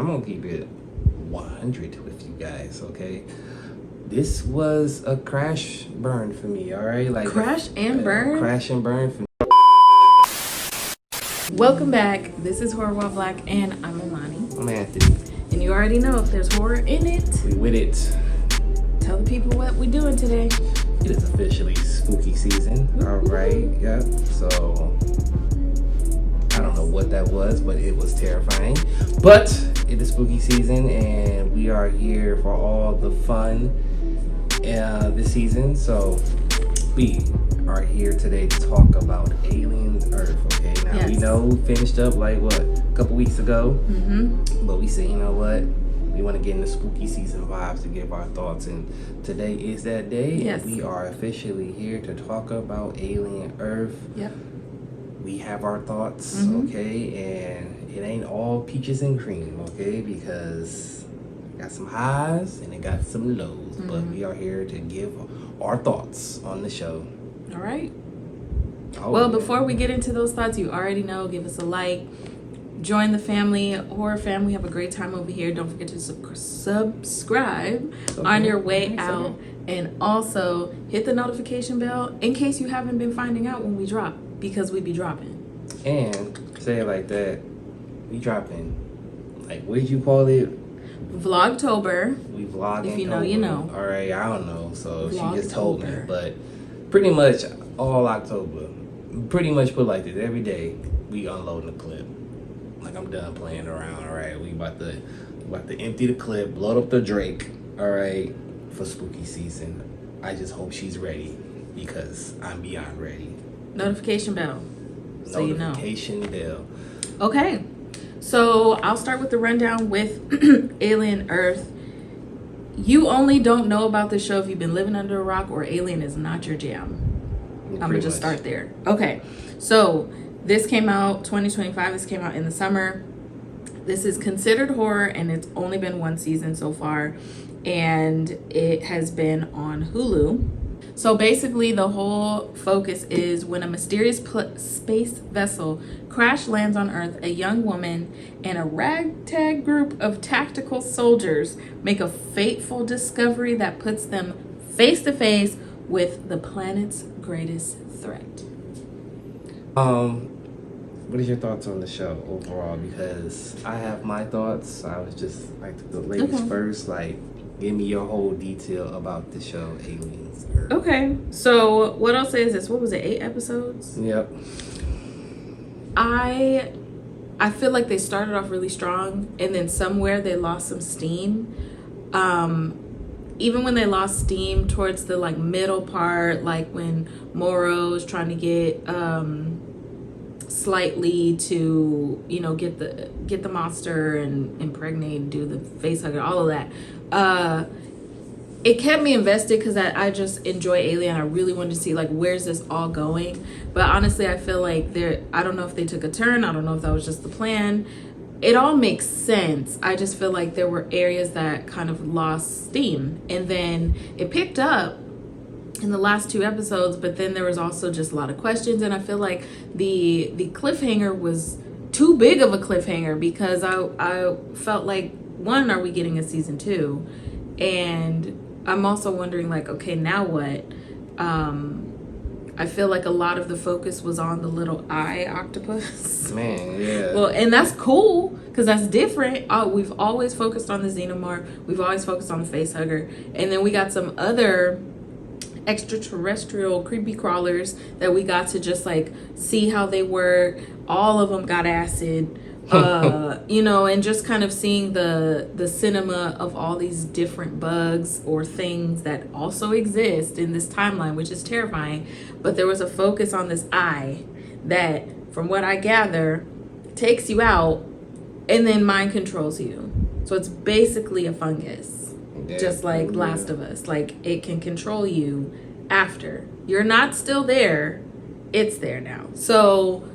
I'm gonna keep it 100 with you guys, okay? This was a crash burn for me, all right? Like crash and burn? Crash and burn for me. Welcome back. This is Horror While Black, and I'm Amani. I'm Anthony. And you already know if there's horror in it, we with it. Tell the people what we're doing today. It is officially spooky season, all right? Yep. So I don't know what that was, but it was terrifying. But it is spooky season, and we are here for all the fun this season. So we are here today to talk about Aliens Earth. Okay, now yes. We know we finished up like what, a couple weeks ago, but we said, you know what, we want to get into spooky season vibes to give our thoughts, and today is that day. Yes. We are officially here to talk about Alien Earth. Yep. We have our thoughts, okay, and it ain't all peaches and cream, okay, because it got some highs and it got some lows, but we are here to give our thoughts on the show. All right. Oh, well, before we get into those thoughts, you already know, give us a like, join the family, horror family. We have a great time over here. Don't forget to subscribe on your way out, and also hit the notification bell in case you haven't been finding out when we drop, because we be dropping. And say it like that, we dropping, like, what did you call it? Vlogtober. We vlogging. If you know, you know. All right, I don't know, so Vlogtober. she just told me, but pretty much all October, pretty much put like this, every day we unloading the clip. Like, I'm done playing around. All right, we about to empty the clip, load up the Drake. All right, for spooky season. I just hope she's ready, because I'm beyond ready. Notification bell, so you know. Notification bell. Okay, so I'll start with the rundown with Alien Earth. You only don't know about this show if you've been living under a rock, or Alien is not your jam. I'm gonna just start there. Okay, so this came out 2025. This came out in the summer. This is considered horror, and it's only been one season so far, and it has been on Hulu. So basically, the whole focus is when a mysterious space vessel crash lands on Earth, a young woman and a ragtag group of tactical soldiers make a fateful discovery that puts them face to face with the planet's greatest threat. What is your thoughts on the show overall? Because I have my thoughts. I was just like the ladies first. Like, give me your whole detail about the show Aliens Earth. Okay, so what I'll say is this: what was it? 8 episodes? Yep. I feel like they started off really strong, and then somewhere they lost some steam. Even when they lost steam towards the like middle part, like when Moro's trying to get slightly to, you know, get the monster and impregnate, do the face hugger, all of that. It kept me invested because I just enjoy Alien. I really wanted to see like where's this all going. But honestly, I feel like I don't know if they took a turn. I don't know if that was just the plan. It all makes sense. I just feel like there were areas that kind of lost steam, and then it picked up in the last 2 episodes, but then there was also just a lot of questions, and I feel like the cliffhanger was too big of a cliffhanger, because I felt like, one, are we getting a season 2? And I'm also wondering, like, okay, now what? I feel like a lot of the focus was on the little eye octopus. Man, yeah. Well, and that's cool, because that's different. We've always focused on the xenomorph. We've always focused on the face hugger. And then we got some other extraterrestrial creepy crawlers that we got to just like see how they work. All of them got acid. You know, and just kind of seeing the cinema of all these different bugs or things that also exist in this timeline, which is terrifying. But there was a focus on this eye that, from what I gather, takes you out and then mind controls you. So it's basically a fungus, just like Last of Us. Like, it can control you after you're not still there. It's there now. So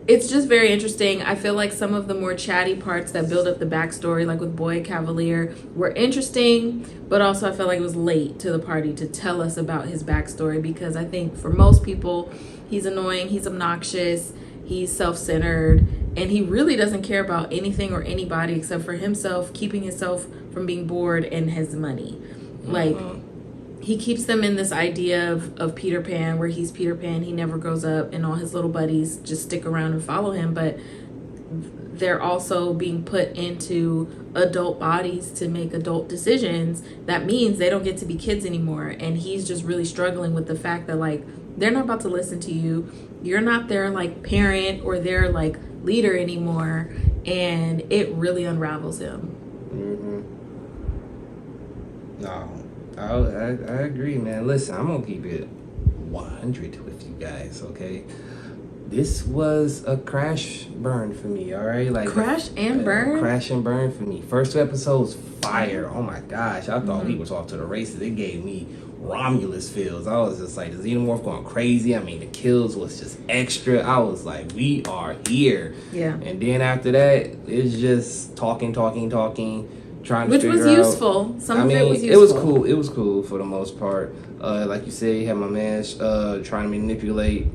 it's just very interesting. I feel like some of the more chatty parts that build up the backstory, like with Boy Cavalier, were interesting, but also I felt like it was late to the party to tell us about his backstory, because I think for most people, he's annoying, he's obnoxious, He's self-centered, and he really doesn't care about anything or anybody except for himself, keeping himself from being bored and his money. Like, he keeps them in this idea of Peter Pan, where he's Peter Pan, he never grows up, and all his little buddies just stick around and follow him. But they're also being put into adult bodies to make adult decisions. That means they don't get to be kids anymore. And he's just really struggling with the fact that, like, they're not about to listen to you. You're not their, like, parent or their, like, leader anymore. And it really unravels him. No, I agree, man. Listen, I'm going to keep it 100 with you guys, okay? This was a crash burn for me, all right? Like Crash and burn? Crash and burn for me. First 2 episodes, fire. Oh my gosh, I thought he was off to the races. It gave me Romulus feels. I was just like, the Xenomorph going crazy. I mean, the kills was just extra. I was like, we are here. Yeah. And then after that, it's just talking, trying to Which figure was out. useful. Some of it was useful. It was cool. It was cool for the most part. Like you said, you had my man trying to manipulate.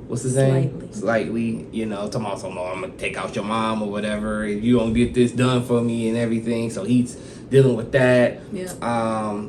What's his name? Slightly, you know, talking about something, I'm gonna take out your mom or whatever. If you don't get this done for me and everything, so he's dealing with that. Yeah.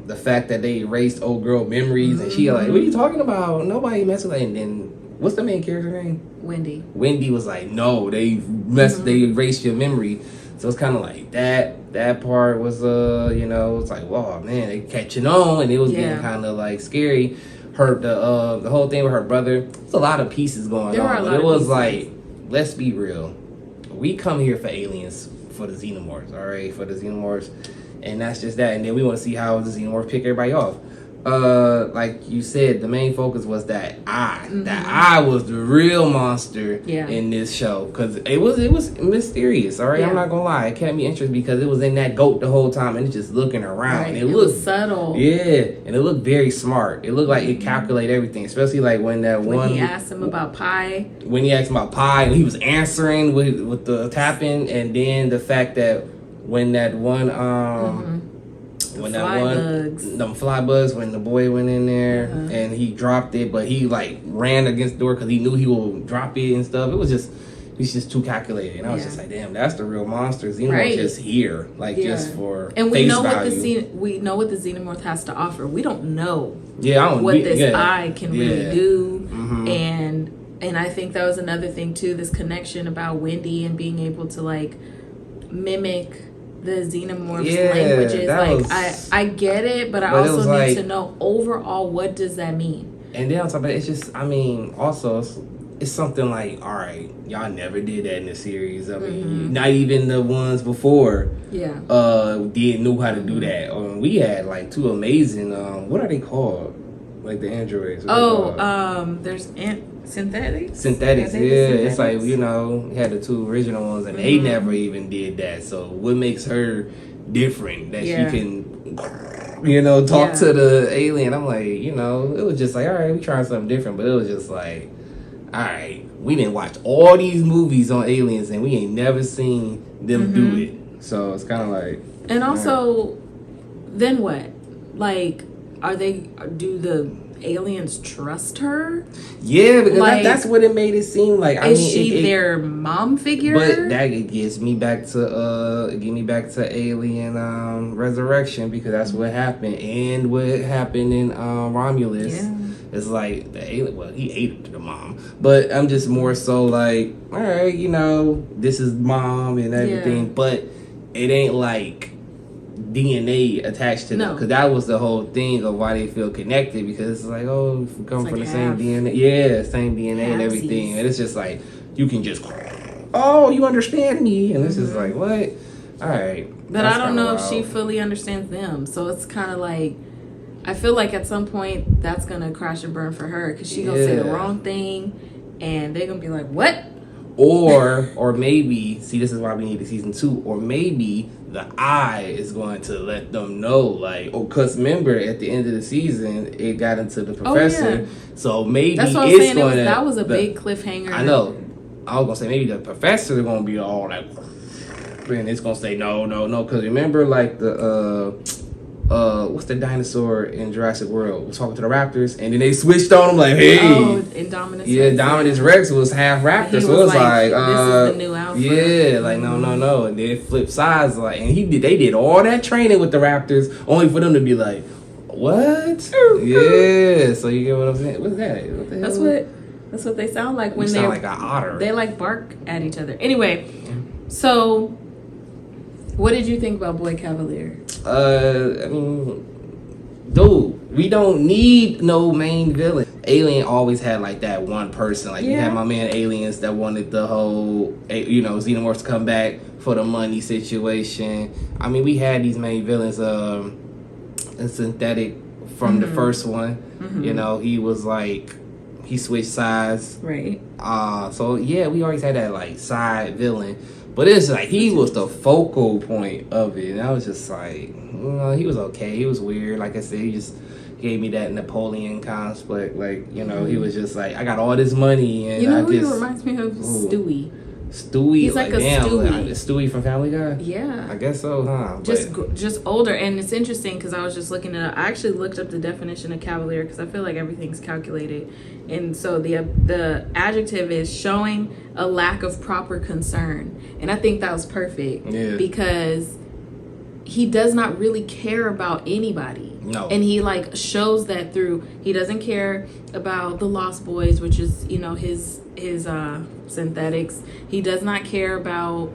The fact that they erased old girl memories, and she like, what are you talking about? Nobody messed with that. And then what's the main character name? Wendy. Wendy was like, no, they they erased your memory. So it's kind of like that part was you know, it's like, whoa, man, they catching on, and it was getting kind of like scary. The whole thing with her brother, there's a lot of pieces going on, but it was like, let's be real, we come here for aliens, for the Xenomorphs, all right, for the Xenomorphs, and that's just that. And then we want to see how the Xenomorph pick everybody off. Like you said, the main focus was that eye was the real monster in this show, because it was mysterious, all right. I'm not gonna lie, it kept me interested because it was in that goat the whole time, and it's just looking around. Right. It looked subtle, and it looked very smart. It looked like it calculated everything, especially like when he asked him about pie, and he was answering with the tapping, and then the fact that when that one them fly bugs, when the boy went in there and he dropped it, but he like ran against the door because he knew he would drop it and stuff. He's just too calculated, and I was just like, damn, that's the real monster. Xenomorph just here, like just for and we face know value. we know what the Xenomorph has to offer. We don't know what this eye can really do, Mm-hmm. and I think that was another thing too. This connection about Wendy and being able to like mimic the Xenomorph's languages. Like I get it, but I also need to know overall, what does that mean? And then on top of it, it's just, I mean, also it's something like, all right, y'all never did that in the series. I mean, not even the ones before knew how to do that. We had like 2 amazing what are they called, like the androids? There's synthetics. It's like, you know, we had the 2 original ones, and they never even did that. So what makes her different that she can, you know, talk to the alien? I'm like, you know, it was just like, all right, we trying something different, but it was just like, all right, we didn't watch all these movies on aliens, and we ain't never seen them do it. So it's kind of like, and also, then what? Like, do the aliens trust her? Yeah, because like, that's what it made it seem like. Is she their mom figure? But that gets me back to Alien Resurrection, because that's what happened, and what happened in Romulus. Yeah. It's like the alien. Well, he ate the mom, but I'm just more so like, all right, you know, this is mom and everything, but it ain't like DNA attached to them, because that was the whole thing of why they feel connected, because it's like, oh, we come from the same DNA, same DNA and everything, and it's just like, you can just, oh, you understand me, and it's just like, what? All right, but I don't know if she fully understands them, so it's kind of like, I feel like at some point that's gonna crash and burn for her, because she gonna say the wrong thing, and they're gonna be like, what? Or maybe, see, this is why we need a season 2, or maybe the eye is going to let them know, like, because remember, at the end of the season, it got into the professor, so maybe that's what I was saying. That was a big cliffhanger. I know. I was going to say, maybe the professor is going to be all like, and it's going to say, no, because remember, like, what's the dinosaur in Jurassic World? Was talking to the raptors, and then they switched on him like, hey, Indominus. yeah, Rex. Dominus Rex was half raptor, so it was like, this is the new alpha. yeah, like no, and then flip sides, like, and they did all that training with the raptors, only for them to be like, what? Yeah, so you get what I'm saying? What's that? What the hell? That's what they sound like when they they sound like an otter. They like bark at each other. Anyway, so what did you think about Boy Cavalier? I mean, dude, we don't need no main villain. Alien always had like that one person. Like you had my man Aliens that wanted the whole, Xenomorphs to come back for the money situation. I mean, we had these main villains. A synthetic from the first one. He was like, he switched sides. Right. So yeah, we always had that like side villain. But it's like he was the focal point of it. And I was just like, he was okay. He was weird. Like I said, he just gave me that Napoleon conflict. Like, he was just like, I got all this money and he reminds me of Stewie. Stewie, he's like a Stewie. Stewie from Family Guy. Yeah, I guess so, huh? Just older, and it's interesting because I was just looking at. I actually looked up the definition of cavalier because I feel like everything's calculated, and so the adjective is showing a lack of proper concern, and I think that was perfect. Yeah. Because he does not really care about anybody. No. And he like shows that through, he doesn't care about the Lost Boys, which is, his synthetics. He does not care about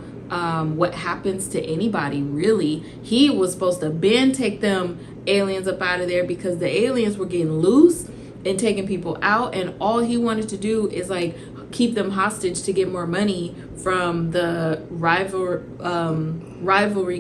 what happens to anybody, really. He was supposed to take them aliens up out of there because the aliens were getting loose and taking people out, and all he wanted to do is like keep them hostage to get more money from the rivalry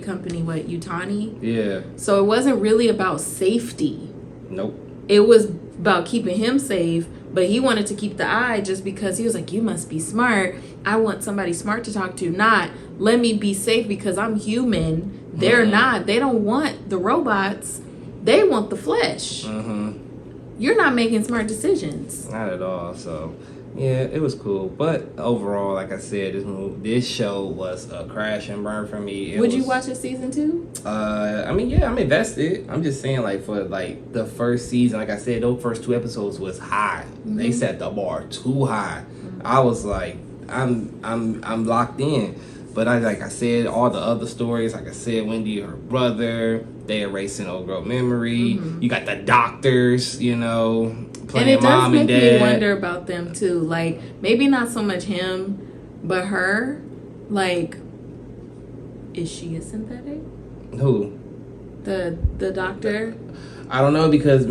company, Utani. Yeah. So it wasn't really about safety. Nope. It was about keeping him safe, but he wanted to keep the eye just because he was like, you must be smart. I want somebody smart to talk to, not let me be safe because I'm human. They're not. They don't want the robots. They want the flesh. You're not making smart decisions. Not at all. So, yeah, it was cool. But overall, like I said, this show was a crash and burn for me. Would you watch it season 2? I mean, yeah, I'm invested. I'm just saying, like, for like the first season, like I said, those first 2 episodes was high. They set the bar too high. I was like, I'm locked in. But like I said, all the other stories, like I said, Wendy, her brother, they erasing old girl memory. You got the doctors, playing mom and dad. And it does make me wonder about them too. Like, maybe not so much him, but her. Like, is she a synthetic? Who? The doctor? I don't know because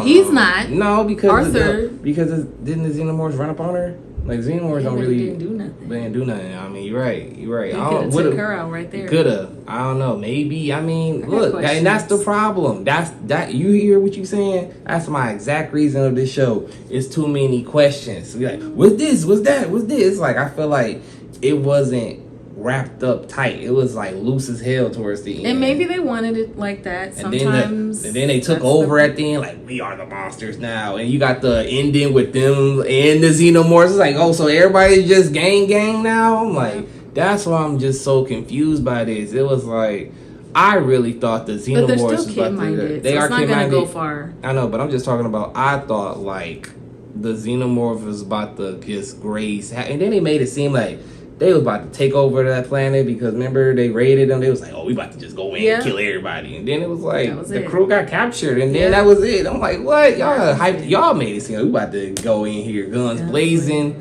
He's not. No, because Arthur. Didn't the Xenomorphs run up on her? Like Xenomorphs don't really. They didn't do nothing. They didn't do nothing. I mean, you're right. He could have took her out right there. Coulda. I don't know. Maybe. I mean, look, and that's the problem. That you hear what you saying? That's my exact reason of this show. It's too many questions. Be like, what's this? What's that? What's this? Like, I feel like it wasn't wrapped up tight. It was like loose as hell towards the end. And maybe they wanted it like that. Sometimes. And then they took over at the end, like, we are the monsters now. And you got the ending with them and the Xenomorphs. It's like, oh, so everybody's just gang now? I'm like, that's why I'm just so confused by this. It was like, I really thought the Xenomorphs but they're was still kid-minded. They so are it's not kid-minded. Gonna go far. I know, but I'm just talking about, I thought, like, the Xenomorph was about to just graze. And then they made it seem like they was about to take over that planet because remember they raided them. They was like, "Oh, we about to just go in and kill everybody." And then it was like the crew got captured, and then that was it. I'm like, "What? Y'all hyped? Y'all made it seem like we about to go in here, guns blazing."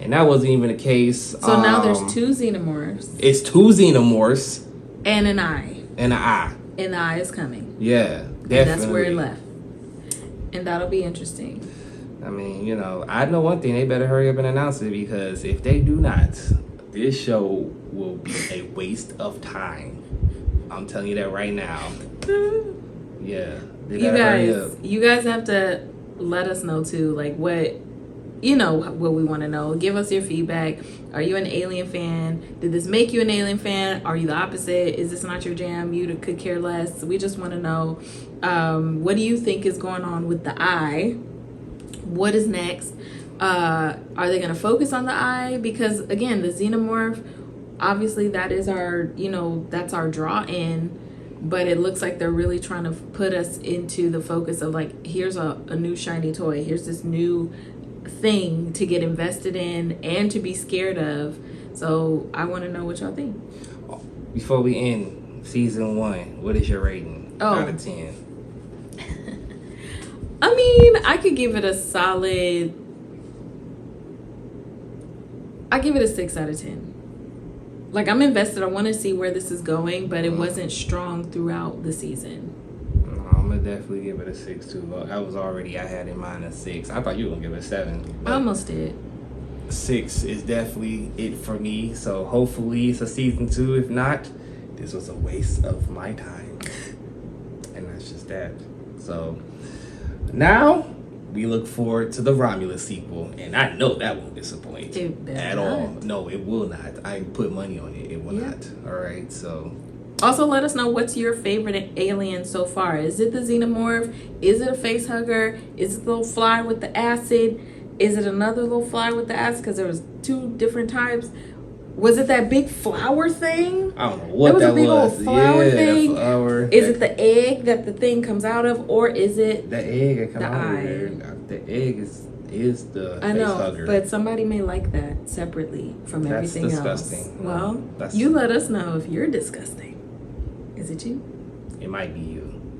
And that wasn't even the case. So now there's 2 Xenomorphs. It's 2 Xenomorphs and an eye. And an eye. And the eye is coming. Yeah, definitely. And that's where it left. And that'll be interesting. I mean, I know one thing. They better hurry up and announce it because if they do not, this show will be a waste of time. I'm telling you that right now. Yeah. You guys have to let us know too, like what we want to know. Give us your feedback. Are you an Alien fan? Did this make you an Alien fan? Are you the opposite? Is this not your jam? You could care less. We just want to know, what do you think is going on with the eye? What is next? Are they going to focus on the eye? Because again, the Xenomorph, obviously that is our, that's our draw in. but it looks like they're really trying to put us into the focus of like, here's a new shiny toy. Here's this new thing to get invested in and to be scared of. So I want to know what y'all think. Before we end season 1, what is your rating out of 10? I mean, I could give it a solid. I give it a 6 out of 10. Like, I'm invested. I want to see where this is going, but it wasn't strong throughout the season. No, I'm gonna definitely give it a 6 too. I had in mind a 6. I thought you were gonna give it a 7. I almost did. 6 is definitely it for me. So hopefully it's a season 2. If not, this was a waste of my time. And that's just that. So now we look forward to the Romulus sequel, and I know that won't disappoint at all. No, it will not. I put money on it. It will not. All right. So also let us know, what's your favorite alien so far? Is it the xenomorph? Is it a face hugger? Is it the little fly with the acid? Is it another little fly with the acid? Because there was 2 different types. Was it that big flower thing? I don't know what that was. There was a big old flower thing. Flower. Is it the egg that the thing comes out of, or is it the egg that comes the out eye? of there? The egg is the I know, face hugger. but somebody may like that separately from everything disgusting. else. Well, That's you let us know if you're disgusting. Is it you? It might be you.